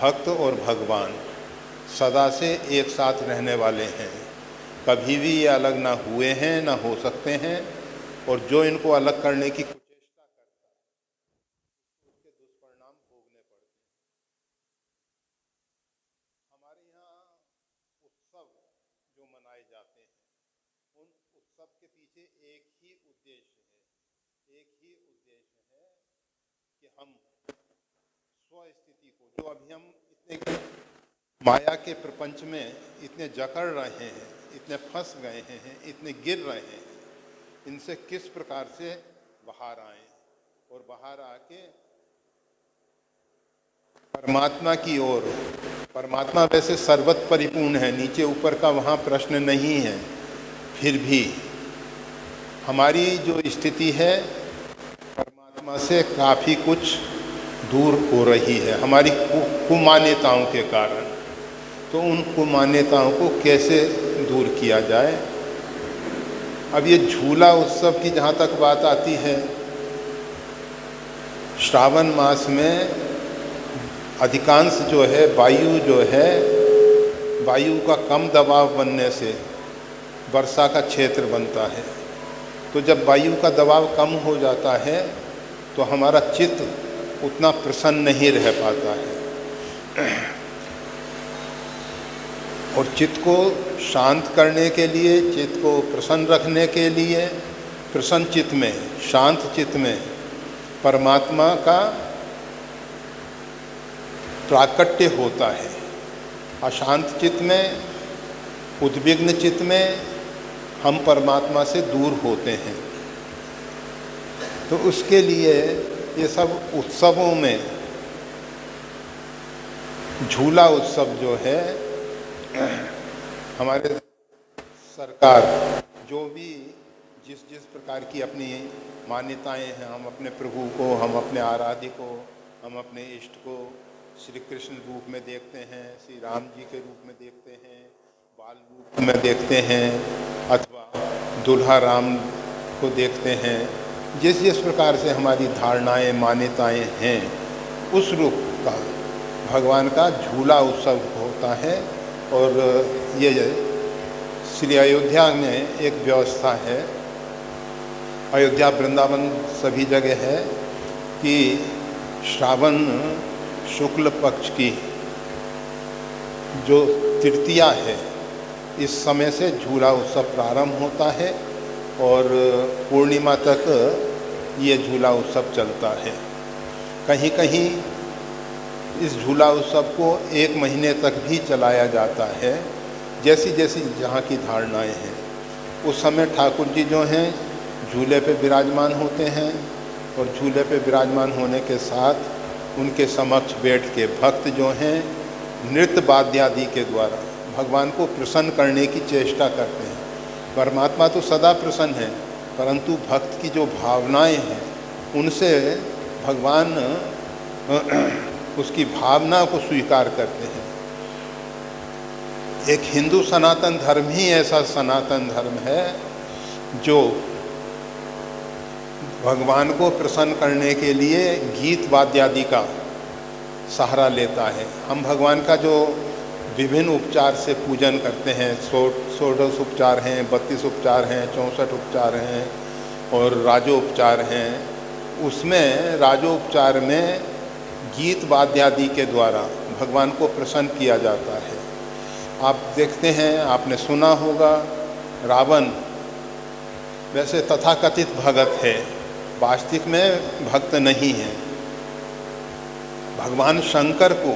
भक्त और भगवान सदा से एक साथ रहने वाले हैं, कभी भी ये अलग ना हुए हैं ना हो सकते हैं। और जो इनको अलग करने की कुचेष्टा करता है उसके दुष्परिणाम भोगने पड़ते हैं। हमारे यहाँ उत्सव जो मनाए जाते हैं, उन उत्सव के पीछे एक ही उद्देश्य है कि हम स्व स्थिति को, जो अभी हम इतने माया के प्रपंच में इतने जकड़ रहे हैं, इतने फंस गए हैं, इतने गिर रहे हैं, इनसे किस प्रकार से बाहर आए और बाहर आके परमात्मा की ओर। परमात्मा वैसे सर्वत परिपूर्ण है, नीचे ऊपर का वहाँ प्रश्न नहीं है, फिर भी हमारी जो स्थिति है परमात्मा से काफ़ी कुछ दूर हो रही है हमारी कुमान्यताओं के कारण। तो उन कुमान्यताओं को कैसे दूर किया जाए। अब ये झूला उत्सव की जहाँ तक बात आती है, श्रावण मास में अधिकांश जो है वायु का कम दबाव बनने से वर्षा का क्षेत्र बनता है। तो जब वायु का दबाव कम हो जाता है तो हमारा चित्त उतना प्रसन्न नहीं रह पाता है। और चित्त को शांत करने के लिए, चित्त को प्रसन्न रखने के लिए, प्रसन्न चित्त में, शांत चित्त में परमात्मा का प्राकट्य होता है। अशांत चित्त में, उद्विग्न चित्त में हम परमात्मा से दूर होते हैं। तो उसके लिए ये सब उत्सवों में झूला उत्सव जो है, हमारे सरकार जो भी जिस प्रकार की अपनी मान्यताएं हैं, हम अपने प्रभु को, हम अपने आराध्य को, हम अपने इष्ट को श्री कृष्ण रूप में देखते हैं, श्री राम जी के रूप में देखते हैं, बाल रूप में देखते हैं, अथवा दुल्हा राम को देखते हैं। जिस प्रकार से हमारी धारणाएं, मान्यताएं हैं, उस रूप का भगवान का झूला उत्सव होता है। और ये श्री अयोध्या में एक व्यवस्था है, अयोध्या वृंदावन सभी जगह है, कि श्रावण शुक्ल पक्ष की जो तृतीया है, इस समय से झूला उत्सव प्रारंभ होता है और पूर्णिमा तक ये झूला उत्सव चलता है। कहीं कहीं इस झूला उत्सव को 1 महीने तक भी चलाया जाता है, जैसी जैसी जहाँ की धारणाएं हैं। उस समय ठाकुर जी जो हैं झूले पे विराजमान होते हैं और झूले पे विराजमान होने के साथ उनके समक्ष बैठ के भक्त जो हैं नृत्य वाद्यादि के द्वारा भगवान को प्रसन्न करने की चेष्टा करते हैं। परमात्मा तो सदा प्रसन्न है, परंतु भक्त की जो भावनाएं हैं उनसे भगवान उसकी भावना को स्वीकार करते हैं। एक हिंदू सनातन धर्म ही ऐसा सनातन धर्म है जो भगवान को प्रसन्न करने के लिए गीत वाद्यादि का सहारा लेता है। हम भगवान का जो विभिन्न उपचार से पूजन करते हैं, 16 उपचार हैं, 32 उपचार हैं, 64 उपचार हैं और राजोपचार हैं, उसमें राजोपचार में गीत वाद्यादि के द्वारा भगवान को प्रसन्न किया जाता है। आप देखते हैं, आपने सुना होगा, रावण वैसे तथाकथित भगत है, वास्तविक में भक्त नहीं है। भगवान शंकर को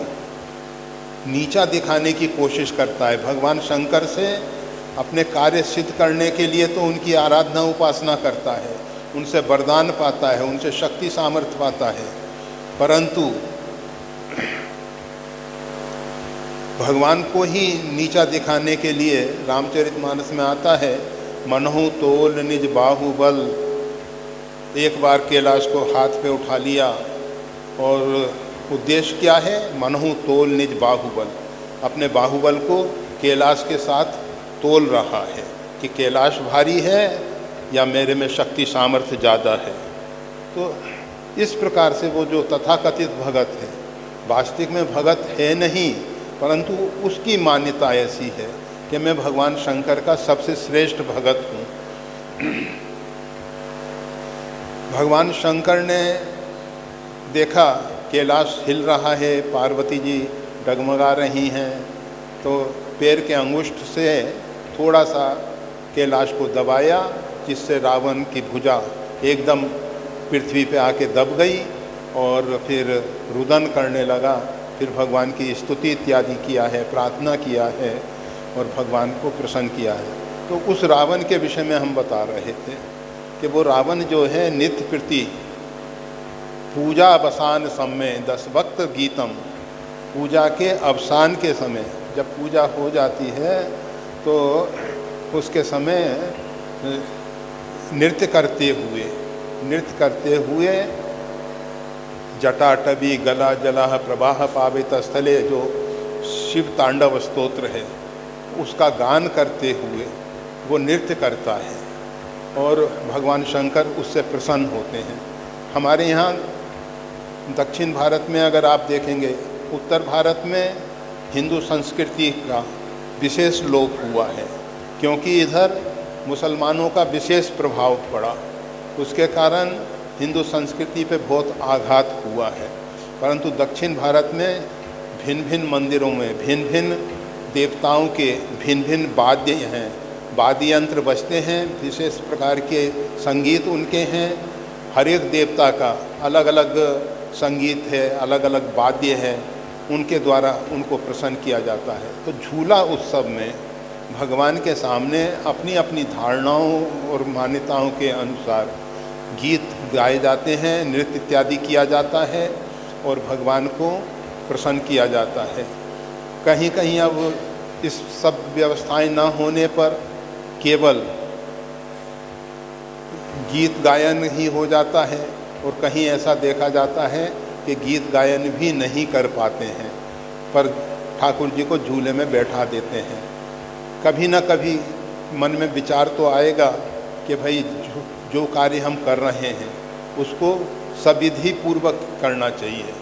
नीचा दिखाने की कोशिश करता है। भगवान शंकर से अपने कार्य सिद्ध करने के लिए तो उनकी आराधना उपासना करता है, उनसे वरदान पाता है, उनसे शक्ति सामर्थ्य पाता है, परंतु भगवान को ही नीचा दिखाने के लिए रामचरितमानस में आता है, मनहु तोल निज बाहुबल। एक बार कैलाश को हाथ पे उठा लिया और उद्देश्य क्या है? मनहु तोल निज बाहुबल, अपने बाहुबल को कैलाश के साथ तोल रहा है कि कैलाश भारी है या मेरे में शक्ति सामर्थ्य ज़्यादा है। तो इस प्रकार से वो जो तथाकथित भगत है वास्तविक में भगत है नहीं, परंतु उसकी मान्यता ऐसी है कि मैं भगवान शंकर का सबसे श्रेष्ठ भगत हूँ। भगवान शंकर ने देखा कैलाश हिल रहा है, पार्वती जी डगमगा रही हैं, तो पैर के अंगुष्ठ से थोड़ा सा कैलाश को दबाया, जिससे रावण की भुजा एकदम पृथ्वी पे आके दब गई और फिर रुदन करने लगा। फिर भगवान की स्तुति इत्यादि किया है, प्रार्थना किया है और भगवान को प्रसन्न किया है। तो उस रावण के विषय में हम बता रहे थे कि वो रावण जो है नित्य प्रति पूजा अवसान समय 10 वक्त गीतम, पूजा के अवसान के समय जब पूजा हो जाती है तो उसके समय नृत्य करते हुए जटाटवी गला जलाह प्रवाह पावित स्थले, जो शिव तांडव स्तोत्र है उसका गान करते हुए वो नृत्य करता है और भगवान शंकर उससे प्रसन्न होते हैं। हमारे यहाँ दक्षिण भारत में अगर आप देखेंगे, उत्तर भारत में हिंदू संस्कृति का विशेष लोप हुआ है, क्योंकि इधर मुसलमानों का विशेष प्रभाव पड़ा, उसके कारण हिंदू संस्कृति पे बहुत आघात हुआ है। परंतु दक्षिण भारत में भिन्न भिन्न मंदिरों में भिन्न भिन्न देवताओं के भिन्न भिन्न वाद्य हैं, वाद्य यंत्र बजते हैं, विशेष प्रकार के संगीत उनके हैं। हर एक देवता का अलग अलग संगीत है, अलग अलग वाद्य है, उनके द्वारा उनको प्रसन्न किया जाता है। तो झूला उत्सव में भगवान के सामने अपनी अपनी धारणाओं और मान्यताओं के अनुसार गीत गाए जाते हैं, नृत्य इत्यादि किया जाता है और भगवान को प्रसन्न किया जाता है। कहीं कहीं अब इस सब व्यवस्थाएं न होने पर केवल गीत गायन ही हो जाता है और कहीं ऐसा देखा जाता है कि गीत गायन भी नहीं कर पाते हैं, पर ठाकुर जी को झूले में बैठा देते हैं। कभी न कभी मन में विचार तो आएगा कि भाई जो कार्य हम कर रहे हैं उसको सविधि पूर्वक करना चाहिए।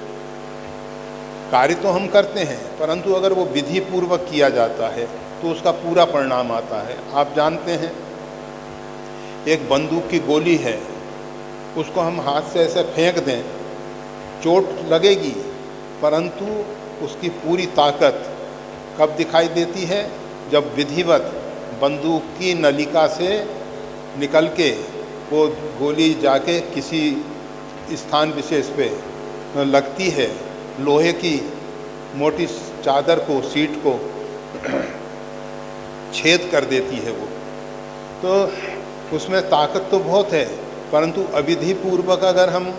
कार्य तो हम करते हैं, परंतु अगर वो विधि पूर्वक किया जाता है तो उसका पूरा परिणाम आता है। आप जानते हैं, एक बंदूक की गोली है, उसको हम हाथ से ऐसे फेंक दें, चोट लगेगी, परंतु उसकी पूरी ताकत कब दिखाई देती है? जब विधिवत बंदूक की नलिका से निकल के वो गोली जाके किसी स्थान विशेष पे लगती है, लोहे की मोटी चादर को, सीट को छेद कर देती है वो। तो उसमें ताकत तो बहुत है, परंतु अविधि पूर्वक अगर हम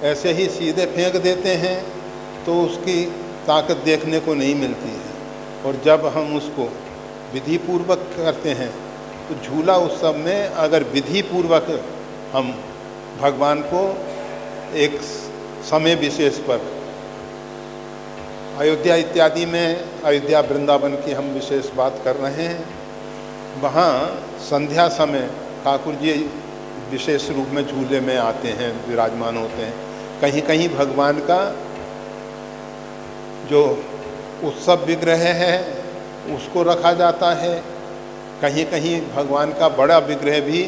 ऐसे ही सीधे फेंक देते हैं तो उसकी ताकत देखने को नहीं मिलती है। और जब हम उसको विधि पूर्वक करते हैं तो झूला उत्सव में अगर विधि पूर्वक हम भगवान को एक समय विशेष पर, अयोध्या इत्यादि में, अयोध्या वृंदावन की हम विशेष बात कर रहे हैं, वहाँ संध्या समय ठाकुर जी विशेष रूप में झूले में आते हैं, विराजमान होते हैं। कहीं कहीं भगवान का जो उत्सव विग्रह है उसको रखा जाता है, कहीं कहीं भगवान का बड़ा विग्रह भी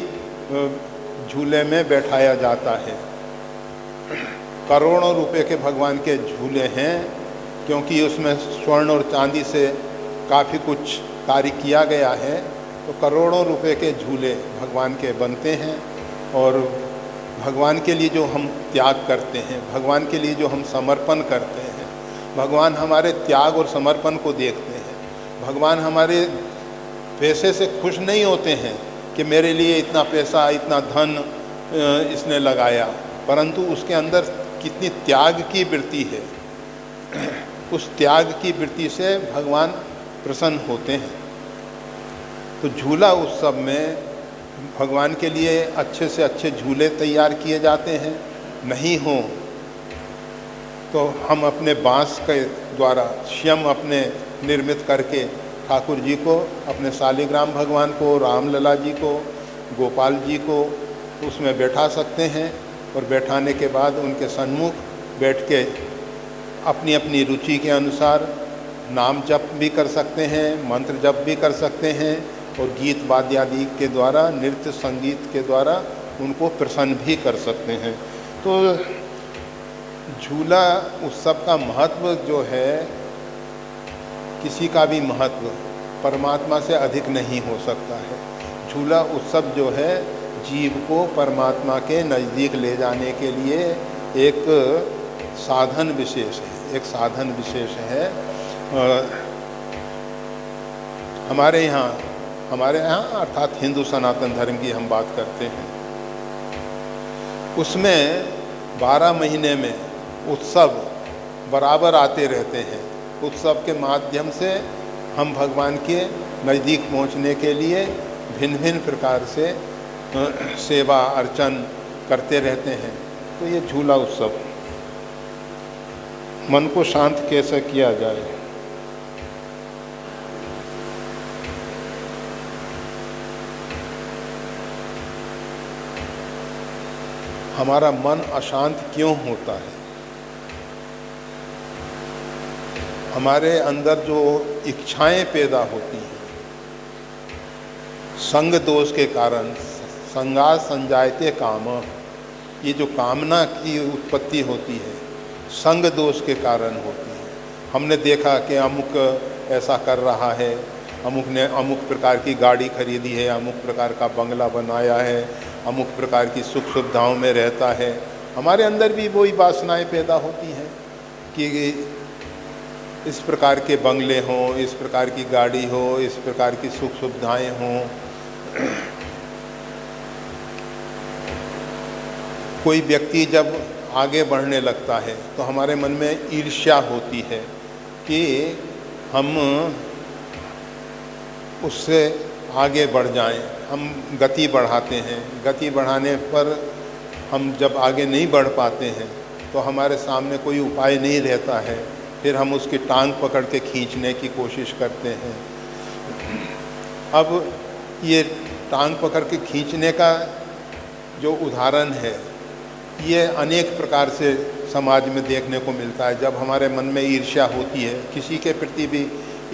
झूले में बैठाया जाता है। करोड़ों रुपए के भगवान के झूले हैं, क्योंकि उसमें स्वर्ण और चांदी से काफ़ी कुछ कार्य किया गया है। तो करोड़ों रुपए के झूले भगवान के बनते हैं और भगवान के लिए जो हम त्याग करते हैं, भगवान के लिए जो हम समर्पण करते हैं, भगवान हमारे त्याग और समर्पण को देखते हैं। भगवान हमारे पैसे से खुश नहीं होते हैं कि मेरे लिए इतना पैसा, इतना धन इसने लगाया, परंतु उसके अंदर कितनी त्याग की वृत्ति है, उस त्याग की वृत्ति से भगवान प्रसन्न होते हैं। तो झूला उत्सव में भगवान के लिए अच्छे से अच्छे झूले तैयार किए जाते हैं। नहीं हो तो हम अपने बांस के द्वारा स्वयं अपने निर्मित करके ठाकुर जी को, अपने शालिग्राम भगवान को, रामलला जी को, गोपाल जी को उसमें बैठा सकते हैं और बैठाने के बाद उनके सन्मुख बैठ के अपनी अपनी रुचि के अनुसार नाम जप भी कर सकते हैं, मंत्र जप भी कर सकते हैं और गीत वाद्य आदि के द्वारा, नृत्य संगीत के द्वारा उनको प्रसन्न भी कर सकते हैं। तो झूला उत्सव का महत्व जो है, किसी का भी महत्व परमात्मा से अधिक नहीं हो सकता है। झूला उत्सव जो है जीव को परमात्मा के नज़दीक ले जाने के लिए एक साधन विशेष है, एक साधन विशेष है। हमारे यहाँ अर्थात हिंदू सनातन धर्म की हम बात करते हैं, उसमें 12 महीने में उत्सव बराबर आते रहते हैं। उत्सव के माध्यम से हम भगवान के नज़दीक पहुंचने के लिए भिन्न भिन्न प्रकार से सेवा अर्चन करते रहते हैं। तो ये झूला उत्सव, मन को शांत कैसे किया जाए? हमारा मन अशांत क्यों होता है? हमारे अंदर जो इच्छाएं पैदा होती हैं संग दोष के कारण, संगा संजायते काम, ये जो कामना की उत्पत्ति होती है संग दोष के कारण होती है। हमने देखा कि अमुक ऐसा कर रहा है, अमुक ने अमुक प्रकार की गाड़ी खरीदी है, अमुक प्रकार का बंगला बनाया है, अमुक प्रकार की सुख सुविधाओं में रहता है। हमारे अंदर भी वही वासनाएं पैदा होती हैं कि इस प्रकार के बंगले हों, इस प्रकार की गाड़ी हो, इस प्रकार की सुख सुविधाएं हों। कोई व्यक्ति जब आगे बढ़ने लगता है तो हमारे मन में ईर्ष्या होती है कि हम उससे आगे बढ़ जाएं, हम गति बढ़ाते हैं। गति बढ़ाने पर हम जब आगे नहीं बढ़ पाते हैं तो हमारे सामने कोई उपाय नहीं रहता है, फिर हम उसकी टांग पकड़ के खींचने की कोशिश करते हैं। अब ये टांग पकड़ के खींचने का जो उदाहरण है, ये अनेक प्रकार से समाज में देखने को मिलता है। जब हमारे मन में ईर्ष्या होती है, किसी के प्रति भी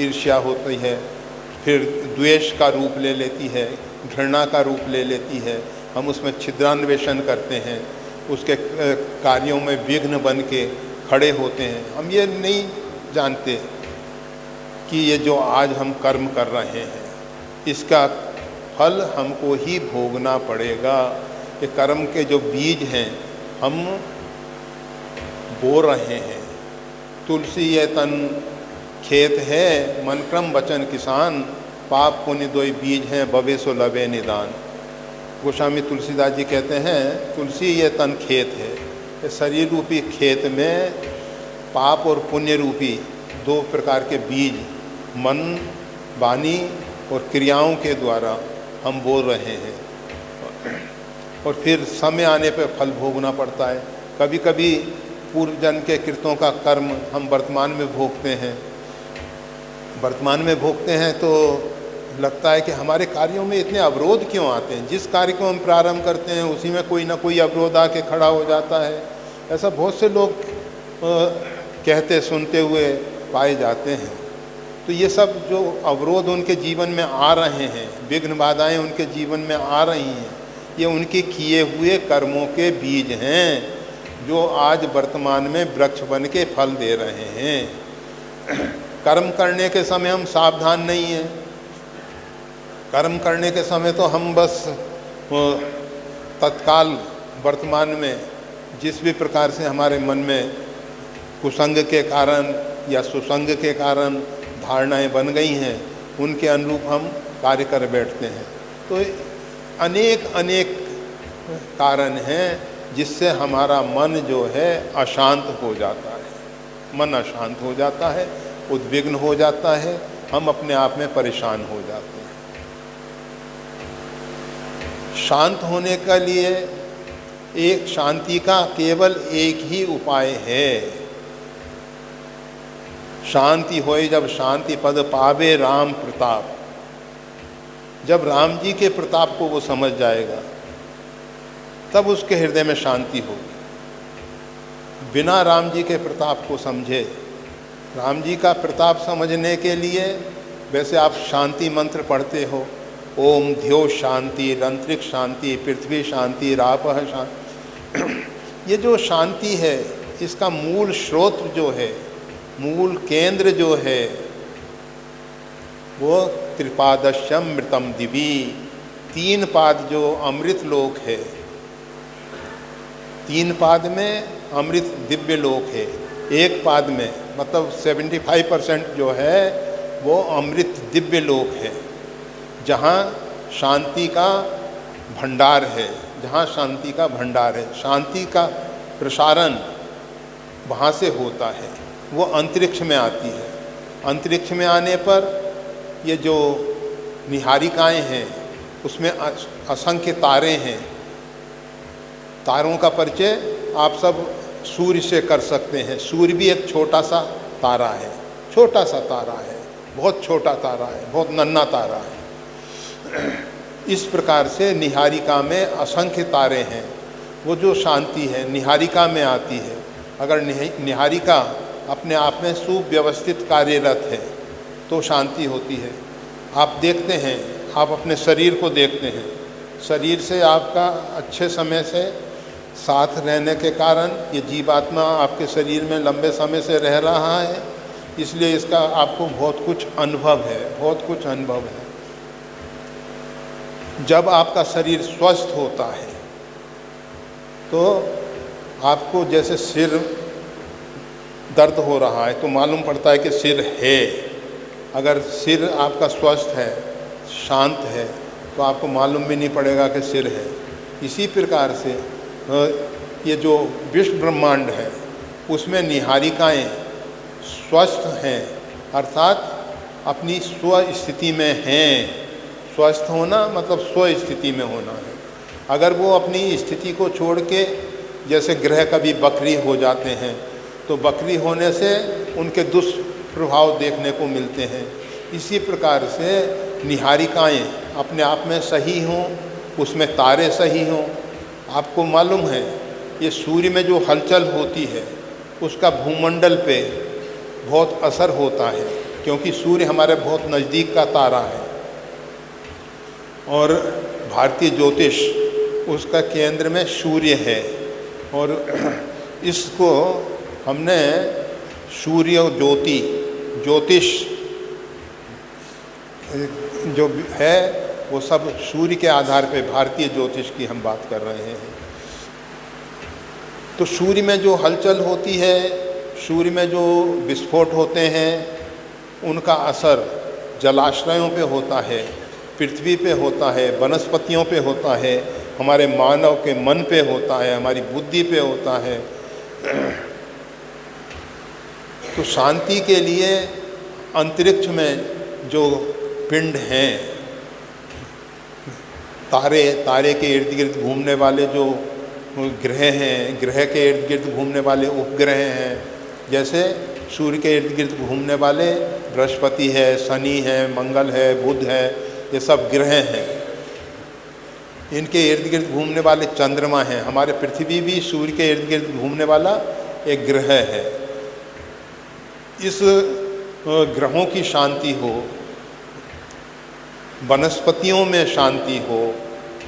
ईर्ष्या होती है, फिर द्वेष का रूप ले लेती है, घृणा का रूप ले लेती है, हम उसमें छिद्रान्वेषण करते हैं, उसके कार्यों में विघ्न बन के खड़े होते हैं। हम ये नहीं जानते कि ये जो आज हम कर्म कर रहे हैं इसका फल हमको ही भोगना पड़ेगा। ये कर्म के जो बीज हैं हम बो रहे हैं। तुलसी ये तन खेत है, मन क्रम वचन किसान, पाप पुण्य दोई बीज हैं, बवे सो लवे निदान। गोस्वामी तुलसीदास जी कहते हैं तुलसी ये तन खेत है, ये शरीर रूपी खेत में पाप और पुण्य रूपी 2 प्रकार के बीज मन, वाणी और क्रियाओं के द्वारा हम बोल रहे हैं और फिर समय आने पर फल भोगना पड़ता है। कभी कभी पूर्व जन्म के कृतों का कर्म हम वर्तमान में भोगते हैं। वर्तमान में भोगते हैं तो लगता है कि हमारे कार्यों में इतने अवरोध क्यों आते हैं। जिस कार्य को हम प्रारंभ करते हैं उसी में कोई ना कोई अवरोध आके खड़ा हो जाता है। ऐसा बहुत से लोग कहते सुनते हुए पाए जाते हैं। तो ये सब जो अवरोध उनके जीवन में आ रहे हैं, विघ्न बाधाएं उनके जीवन में आ रही हैं, ये उनके किए हुए कर्मों के बीज हैं जो आज वर्तमान में वृक्ष बन के फल दे रहे हैं। कर्म करने के समय हम सावधान नहीं हैं। कर्म करने के समय तो हम बस तत्काल वर्तमान में जिस भी प्रकार से हमारे मन में कुसंग के कारण या सुसंग के कारण धारणाएं बन गई हैं उनके अनुरूप हम कार्य कर बैठते हैं। तो अनेक अनेक कारण हैं जिससे हमारा मन जो है अशांत हो जाता है। मन अशांत हो जाता है, उद्विग्न हो जाता है, हम अपने आप में परेशान हो जाते हैं। शांत होने के लिए एक शांति का केवल एक ही उपाय है। शांति होए जब शांति पद पावे राम प्रताप। जब राम जी के प्रताप को वो समझ जाएगा तब उसके हृदय में शांति होगी। बिना राम जी के प्रताप को समझे। राम जी का प्रताप समझने के लिए वैसे आप शांति मंत्र पढ़ते हो, ओम ध्यो शांति, अंतरिक्ष शांति, पृथ्वी शांति, रापः शांति। ये जो शांति है इसका मूल स्रोत जो है, मूल केंद्र जो है, वो त्रिपादश्यम मृतम दिवी, 3 पाद जो अमृत लोक है, 3 पाद में अमृत दिव्य लोक है, 1 पाद में मतलब 75% जो है वो अमृत दिव्य लोक है, जहाँ शांति का भंडार है, जहाँ शांति का भंडार है। शांति का प्रसारण वहाँ से होता है, वो अंतरिक्ष में आती है। अंतरिक्ष में आने पर ये जो निहारिकाएं हैं उसमें असंख्य तारे हैं। तारों का परिचय आप सब सूर्य से कर सकते हैं। सूर्य भी एक छोटा सा तारा है, छोटा सा तारा है, बहुत छोटा तारा है, बहुत नन्हा तारा है। इस प्रकार से निहारिका में असंख्य तारे हैं। वो जो शांति है निहारिका में आती है। अगर निहारिका अपने आप में सुव्यवस्थित कार्यरत है तो शांति होती है। आप देखते हैं, आप अपने शरीर को देखते हैं, शरीर से आपका अच्छे समय से साथ रहने के कारण ये जीवात्मा आपके शरीर में लंबे समय से रह रहा है, इसलिए इसका आपको बहुत कुछ अनुभव है, बहुत कुछ अनुभव है। जब आपका शरीर स्वस्थ होता है तो आपको जैसे सिर दर्द हो रहा है तो मालूम पड़ता है कि सिर है। अगर सिर आपका स्वस्थ है, शांत है, तो आपको मालूम भी नहीं पड़ेगा कि सिर है। इसी प्रकार से ये जो विश्व ब्रह्मांड है उसमें निहारिकाएं स्वस्थ हैं, अर्थात अपनी स्व स्थिति में हैं। स्वस्थ होना मतलब स्व स्थिति में होना है। अगर वो अपनी स्थिति को छोड़ के, जैसे ग्रह कभी वक्री हो जाते हैं तो वक्री होने से उनके दुष्प्रभाव देखने को मिलते हैं। इसी प्रकार से निहारिकाएं अपने आप में सही हों, उसमें तारे सही हों। आपको मालूम है ये सूर्य में जो हलचल होती है उसका भूमंडल पे बहुत असर होता है, क्योंकि सूर्य हमारे बहुत नज़दीक का तारा है और भारतीय ज्योतिष उसका केंद्र में सूर्य है। और इसको हमने सूर्य ज्योति ज्योतिष जो है वो सब सूर्य के आधार पे भारतीय ज्योतिष की हम बात कर रहे हैं। तो सूर्य में जो हलचल होती है, सूर्य में जो विस्फोट होते हैं, उनका असर जलाशयों पे होता है, पृथ्वी पे होता है, वनस्पतियों पे होता है, हमारे मानव के मन पे होता है, हमारी बुद्धि पे होता है। तो शांति के लिए अंतरिक्ष में जो पिंड हैं, तारे के इर्द गिर्द घूमने वाले जो ग्रह हैं, ग्रह के इर्द गिर्द घूमने वाले उपग्रह हैं, जैसे सूर्य के इर्द गिर्द घूमने वाले बृहस्पति है, शनि है, मंगल है, बुध है, ये सब ग्रह हैं। इनके इर्द गिर्द घूमने वाले चंद्रमा हैं। हमारे पृथ्वी भी सूर्य के इर्द गिर्द घूमने वाला एक ग्रह है। इस ग्रहों की शांति हो, वनस्पतियों में शांति हो,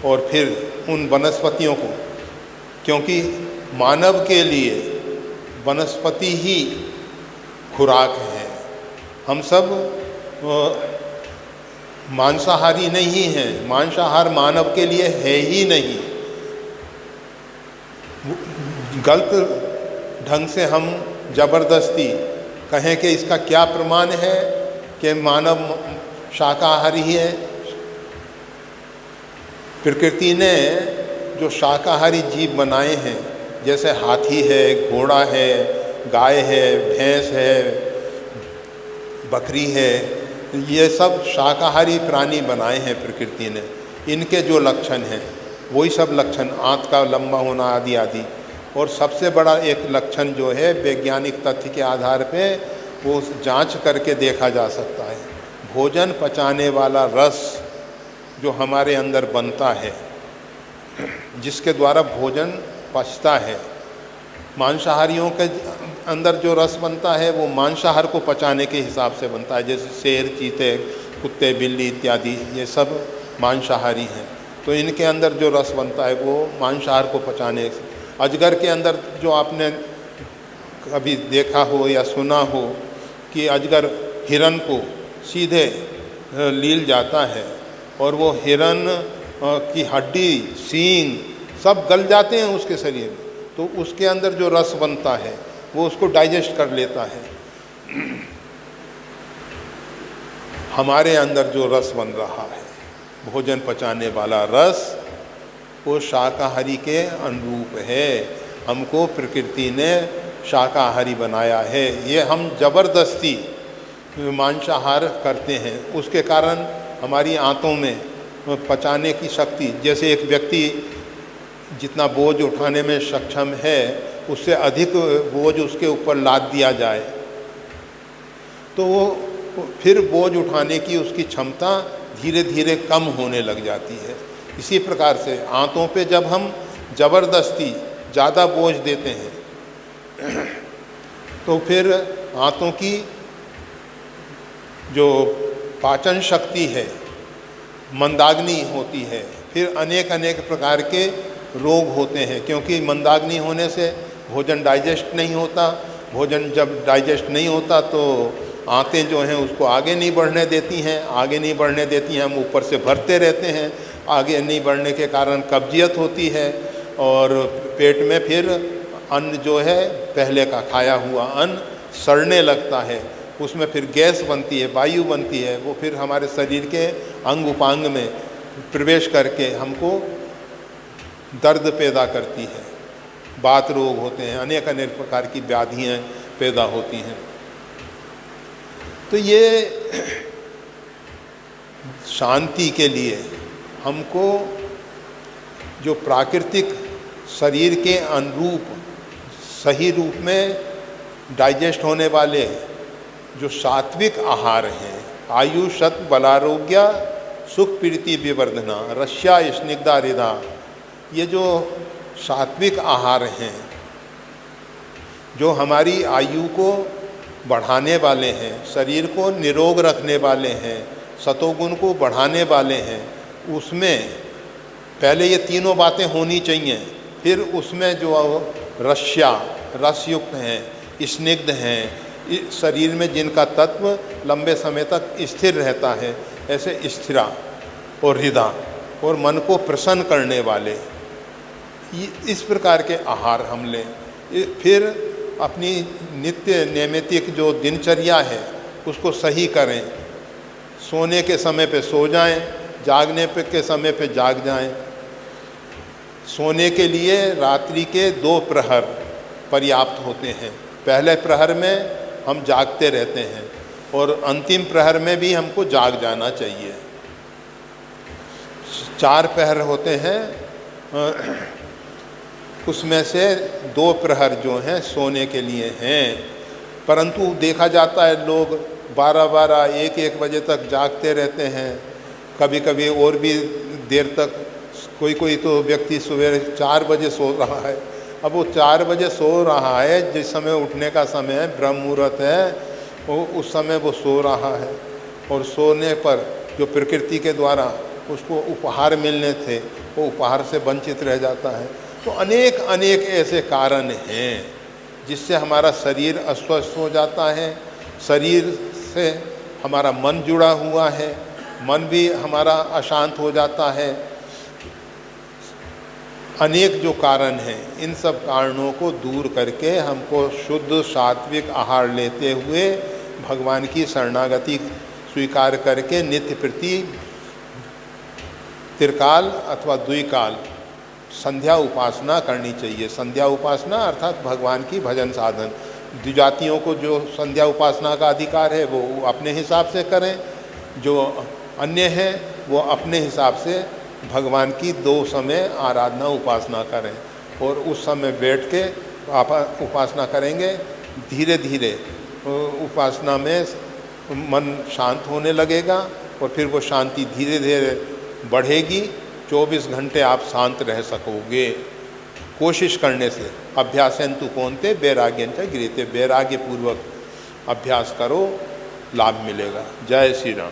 और फिर उन वनस्पतियों को, क्योंकि मानव के लिए वनस्पति ही खुराक है। हम सब मांसाहारी नहीं हैं, मांसाहार मानव के लिए है ही नहीं। गलत ढंग से हम जबरदस्ती कहें कि इसका क्या प्रमाण है कि मानव शाकाहारी है। प्रकृति ने जो शाकाहारी जीव बनाए हैं, जैसे हाथी है, घोड़ा है, गाय है, भैंस है, बकरी है, ये सब शाकाहारी प्राणी बनाए हैं प्रकृति ने। इनके जो लक्षण हैं वही सब लक्षण, आंत का लंबा होना आदि आदि। और सबसे बड़ा एक लक्षण जो है वैज्ञानिक तथ्य के आधार पे वो जांच करके देखा जा सकता है। भोजन पचाने वाला रस जो हमारे अंदर बनता है, जिसके द्वारा भोजन पचता है, मांसाहारियों के अंदर जो रस बनता है वो मांसाहार को पचाने के हिसाब से बनता है, जैसे शेर, चीते, कुत्ते, बिल्ली इत्यादि ये सब मांसाहारी हैं, तो इनके अंदर जो रस बनता है वो मांसाहार को पचाने से। अजगर के अंदर जो आपने कभी देखा हो या सुना हो कि अजगर हिरन को सीधे लील जाता है और वो हिरन की हड्डी, सींग सब गल जाते हैं उसके शरीर में, तो उसके अंदर जो रस बनता है वो उसको डाइजेस्ट कर लेता है। हमारे अंदर जो रस बन रहा है, भोजन पचाने वाला रस, वो शाकाहारी के अनुरूप है। हमको प्रकृति ने शाकाहारी बनाया है, ये हम जबरदस्ती मांसाहार करते हैं, उसके कारण हमारी आंतों में पचाने की शक्ति, जैसे एक व्यक्ति जितना बोझ उठाने में सक्षम है उससे अधिक बोझ उसके ऊपर लाद दिया जाए तो वो फिर बोझ उठाने की उसकी क्षमता धीरे धीरे कम होने लग जाती है। इसी प्रकार से आंतों पे जब हम जबरदस्ती ज़्यादा बोझ देते हैं तो फिर आंतों की जो पाचन शक्ति है मंदाग्नि होती है, फिर अनेक अनेक प्रकार के रोग होते हैं, क्योंकि मंदाग्नि होने से भोजन डाइजेस्ट नहीं होता। भोजन जब डाइजेस्ट नहीं होता तो आंतें जो हैं उसको आगे नहीं बढ़ने देती हैं, आगे नहीं बढ़ने देती हैं, हम ऊपर से भरते रहते हैं, आगे नहीं बढ़ने के कारण कब्जियत होती है और पेट में फिर अन्न जो है पहले का खाया हुआ अन्न सड़ने लगता है, उसमें फिर गैस बनती है, वायु बनती है, वो फिर हमारे शरीर के अंग उपांग में प्रवेश करके हमको दर्द पैदा करती है, बात रोग होते हैं, अनेक अनेक प्रकार की व्याधियाँ पैदा होती हैं। तो ये शांति के लिए हमको जो प्राकृतिक शरीर के अनुरूप सही रूप में डाइजेस्ट होने वाले जो सात्विक आहार हैं, आयु शत बलारोग्य सुख प्रीति विवर्धना रस्या स्निग्धा रिधा, ये जो सात्विक आहार हैं जो हमारी आयु को बढ़ाने वाले हैं, शरीर को निरोग रखने वाले हैं, सतोगुण को बढ़ाने वाले हैं, उसमें पहले ये तीनों बातें होनी चाहिए। फिर उसमें जो रस्या रसयुक्त हैं, स्निग्ध हैं, शरीर में जिनका तत्व लंबे समय तक स्थिर रहता है, ऐसे स्थिरा और हृदा और मन को प्रसन्न करने वाले, इस प्रकार के आहार हम लें। फिर अपनी नित्य नैमित्तिक जो दिनचर्या है उसको सही करें, सोने के समय पे सो जाएं, जागने पे के समय पे जाग जाएं। सोने के लिए रात्रि के 2 प्रहर पर्याप्त होते हैं। पहले प्रहर में हम जागते रहते हैं और अंतिम प्रहर में भी हमको जाग जाना चाहिए। 4 प्रहर होते हैं, उसमें से 2 प्रहर जो हैं सोने के लिए हैं, परंतु देखा जाता है लोग 12-12, 1-1 बजे तक जागते रहते हैं, कभी कभी और भी देर तक। कोई तो व्यक्ति सुबह 4 बजे सो रहा है। अब वो 4 बजे सो रहा है, जिस समय उठने का समय है, ब्रह्म मुहूर्त है, वो उस समय वो सो रहा है और सोने पर जो प्रकृति के द्वारा उसको उपहार मिलने थे वो उपहार से वंचित रह जाता है। तो अनेक अनेक ऐसे कारण हैं जिससे हमारा शरीर अस्वस्थ हो जाता है, शरीर से हमारा मन जुड़ा हुआ है, मन भी हमारा अशांत हो जाता है। अनेक जो कारण हैं, इन सब कारणों को दूर करके हमको शुद्ध सात्विक आहार लेते हुए भगवान की शरणागति स्वीकार करके नित्य प्रति त्रिकाल अथवा द्विकाल संध्या उपासना करनी चाहिए। संध्या उपासना अर्थात भगवान की भजन साधन। द्विजातियों को जो संध्या उपासना का अधिकार है वो अपने हिसाब से करें, जो अन्य हैं वो अपने हिसाब से भगवान की 2 समय आराधना उपासना करें और उस समय बैठ के आप उपासना करेंगे। धीरे धीरे उपासना में मन शांत होने लगेगा और फिर वो शांति धीरे धीरे बढ़ेगी। 24 घंटे आप शांत रह सकोगे। कोशिश करने से, अभ्यासेन्तु कौन्ते वैराग्यंच गृह्यते, वैराग्य पूर्वक अभ्यास करो, लाभ मिलेगा। जय श्री राम।